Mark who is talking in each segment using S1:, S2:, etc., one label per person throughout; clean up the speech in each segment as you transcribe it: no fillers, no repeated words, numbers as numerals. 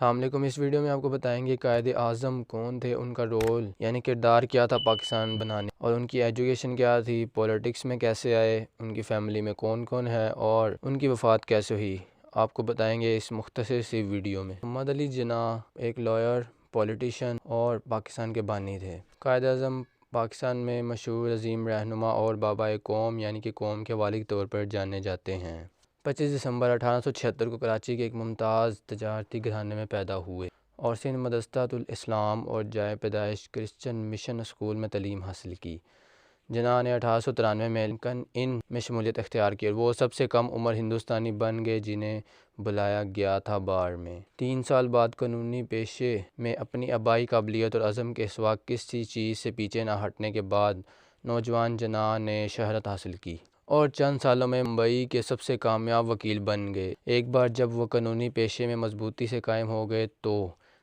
S1: السلام علیکم۔ اس ویڈیو میں آپ کو بتائیں گے قائد اعظم کون تھے، ان کا رول یعنی کردار کیا تھا پاکستان بنانے، اور ان کی ایجوکیشن کیا تھی، پولیٹکس میں کیسے آئے، ان کی فیملی میں کون کون ہے اور ان کی وفات کیسے ہوئی، آپ کو بتائیں گے اس مختصر سی ویڈیو میں۔ محمد علی جناح ایک لائر، پولیٹیشین اور پاکستان کے بانی تھے۔ قائد اعظم پاکستان میں مشہور عظیم رہنما اور بابائے قوم یعنی کہ قوم کے والد کے طور پر جانے جاتے ہیں۔ 25 دسمبر 1876 کو کراچی کے ایک ممتاز تجارتی گھرانے میں پیدا ہوئے اور سندھ مدرسۃ الاسلام اور جائے پیدائش کرسچن مشن اسکول میں تعلیم حاصل کی۔ جناح نے 1893 میں لنکن ان میں شمولیت اختیار کی اور وہ سب سے کم عمر ہندوستانی بن گئے جنہیں بلایا گیا تھا بار میں۔ 3 سال بعد قانونی پیشے میں اپنی آبائی قابلیت اور عزم کے سوا کسی چیز سے پیچھے نہ ہٹنے کے بعد نوجوان جناح نے شہرت حاصل کی اور چند سالوں میں ممبئی کے سب سے کامیاب وکیل بن گئے۔ ایک بار جب وہ قانونی پیشے میں مضبوطی سے قائم ہو گئے تو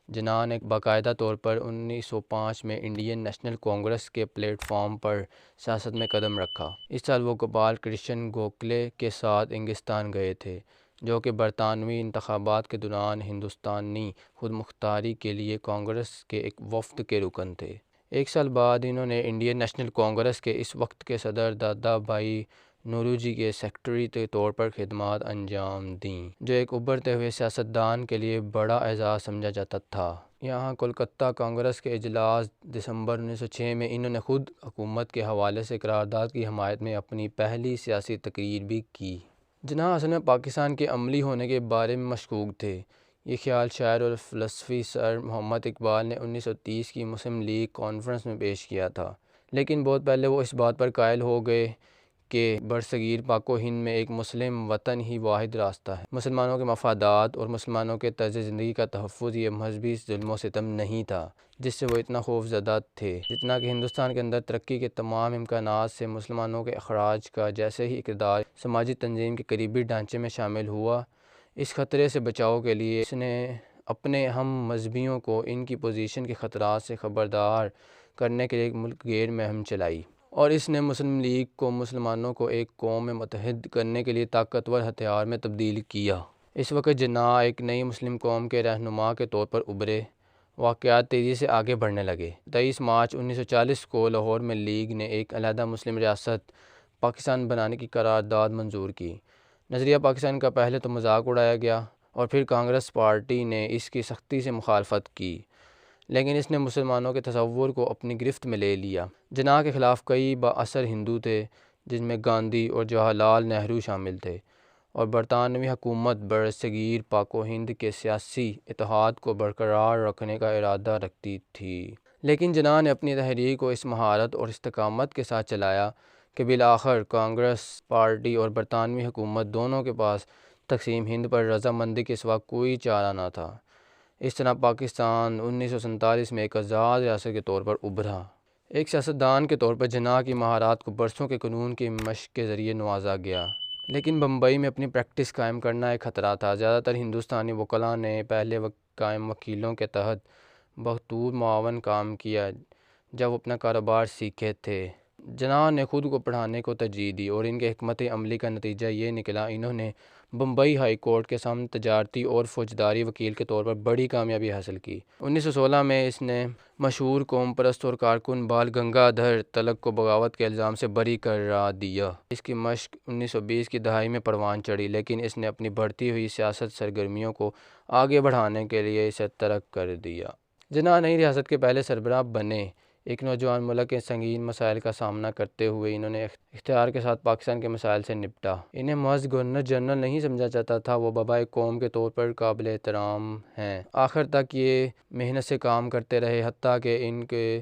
S1: جناح نے باقاعدہ طور پر 1905 میں انڈین نیشنل کانگریس کے پلیٹ فارم پر سیاست میں قدم رکھا۔ اس سال وہ گوپال کرشن گوکھلے کے ساتھ انگلستان گئے تھے، جو کہ برطانوی انتخابات کے دوران ہندوستانی خود مختاری کے لیے کانگریس کے ایک وفد کے رکن تھے۔ ایک سال بعد انہوں نے انڈین نیشنل کانگریس کے اس وقت کے صدر دادا بھائی نوروجی کے سیکریٹری کے طور پر خدمات انجام دیں، جو ایک ابھرتے ہوئے سیاستدان کے لیے بڑا اعزاز سمجھا جاتا تھا۔ یہاں کولکتہ کانگریس کے اجلاس دسمبر 1906 میں انہوں نے خود حکومت کے حوالے سے قرارداد کی حمایت میں اپنی پہلی سیاسی تقریر بھی کی۔ جناح اصل میں پاکستان کے عملی ہونے کے بارے میں مشکوک تھے۔ یہ خیال شاعر اور فلسفی سر محمد اقبال نے 1930 کی مسلم لیگ کانفرنس میں پیش کیا تھا، لیکن بہت پہلے وہ اس بات پر قائل ہو گئے کہ برصغیر پاک و ہند میں ایک مسلم وطن ہی واحد راستہ ہے۔ مسلمانوں کے مفادات اور مسلمانوں کے طرز زندگی کا تحفظ یہ مذہبی ظلم و ستم نہیں تھا جس سے وہ اتنا خوف زدہ تھے، جتنا کہ ہندوستان کے اندر ترقی کے تمام امکانات سے مسلمانوں کے اخراج کا جیسے ہی اقتدار سماجی تنظیم کے قریبی ڈھانچے میں شامل ہوا۔ اس خطرے سے بچاؤ کے لیے اس نے اپنے ہم مذہبیوں کو ان کی پوزیشن کے خطرات سے خبردار کرنے کے لیے ایک ملک گیر مہم چلائی، اور اس نے مسلم لیگ کو مسلمانوں کو ایک قوم میں متحد کرنے کے لیے طاقتور ہتھیار میں تبدیل کیا۔ اس وقت جناح ایک نئی مسلم قوم کے رہنما کے طور پر ابھرے۔ واقعات تیزی سے آگے بڑھنے لگے۔ 23 مارچ 1940 کو لاہور میں لیگ نے ایک علیحدہ مسلم ریاست پاکستان بنانے کی قرارداد منظور کی۔ نظریہ پاکستان کا پہلے تو مذاق اڑایا گیا اور پھر کانگریس پارٹی نے اس کی سختی سے مخالفت کی، لیکن اس نے مسلمانوں کے تصور کو اپنی گرفت میں لے لیا۔ جناح کے خلاف کئی بااثر ہندو تھے، جن میں گاندھی اور جواہر لال نہرو شامل تھے، اور برطانوی حکومت برصغیر پاک و ہند کے سیاسی اتحاد کو برقرار رکھنے کا ارادہ رکھتی تھی۔ لیکن جناح نے اپنی تحریک کو اس مہارت اور استقامت کے ساتھ چلایا کہ بالآخر کانگریس پارٹی اور برطانوی حکومت دونوں کے پاس تقسیم ہند پر رضامندی کے سوا کوئی چارہ نہ تھا۔ اس طرح پاکستان 1947 میں ایک آزاد ریاست کے طور پر ابھرا۔ ایک سیاستدان کے طور پر جناح کی مہارات کو برسوں کے قانون کی مشق کے ذریعے نوازا گیا، لیکن بمبئی میں اپنی پریکٹس قائم کرنا ایک خطرہ تھا۔ زیادہ تر ہندوستانی وکلاء نے پہلے قائم وکیلوں کے تحت بطور معاون کام کیا جب وہ اپنا کاروبار سیکھے تھے۔ جناح نے خود کو پڑھانے کو ترجیح دی اور ان کے حکمت عملی کا نتیجہ یہ نکلا انہوں نے بمبئی ہائی کورٹ کے سامنے تجارتی اور فوجداری وکیل کے طور پر بڑی کامیابی حاصل کی۔ 1916 میں اس نے مشہور قوم پرست اور کارکن بال گنگادھر تلک کو بغاوت کے الزام سے بری کرا دیا۔ اس کی مشق 1920 کی دہائی میں پروان چڑھی، لیکن اس نے اپنی بڑھتی ہوئی سیاسی سرگرمیوں کو آگے بڑھانے کے لیے اسے ترک کر دیا۔ جناح نئی ریاست کے پہلے سربراہ بنے۔ ایک نوجوان ملک کے سنگین مسائل کا سامنا کرتے ہوئے انہوں نے اختیار کے ساتھ پاکستان کے مسائل سے نپٹا۔ انہیں محض گورنر جنرل نہیں سمجھا جاتا تھا، وہ بابائے قوم کے طور پر قابل احترام ہیں۔ آخر تک یہ محنت سے کام کرتے رہے، حتیٰ کہ ان کی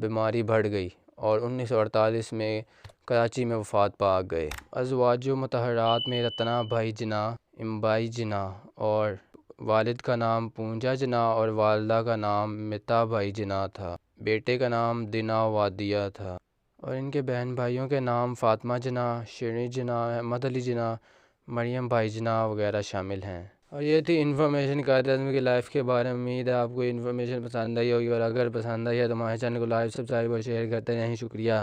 S1: بیماری بڑھ گئی اور 1948 میں کراچی میں وفات پا گئے۔ ازواج مطہرات میں رتنا بھائی جناح، امبائی جناح اور والد کا نام پونجا جناح اور والدہ کا نام متا بھائی جناح تھا۔ بیٹے کا نام دینا وادیہ تھا اور ان کے بہن بھائیوں کے نام فاطمہ جناح، شیریں جناح، احمد علی جناح، مریم بھائی جناح وغیرہ شامل ہیں۔ اور یہ تھی انفارمیشن قائد اعظم کی لائف کے بارے میں۔ امید ہے آپ کو انفارمیشن پسند آئی ہوگی، اور اگر پسند آئی ہے تو ہمارے چینل کو لائک، سبسکرائب اور شیئر کرتے رہیں۔ شکریہ۔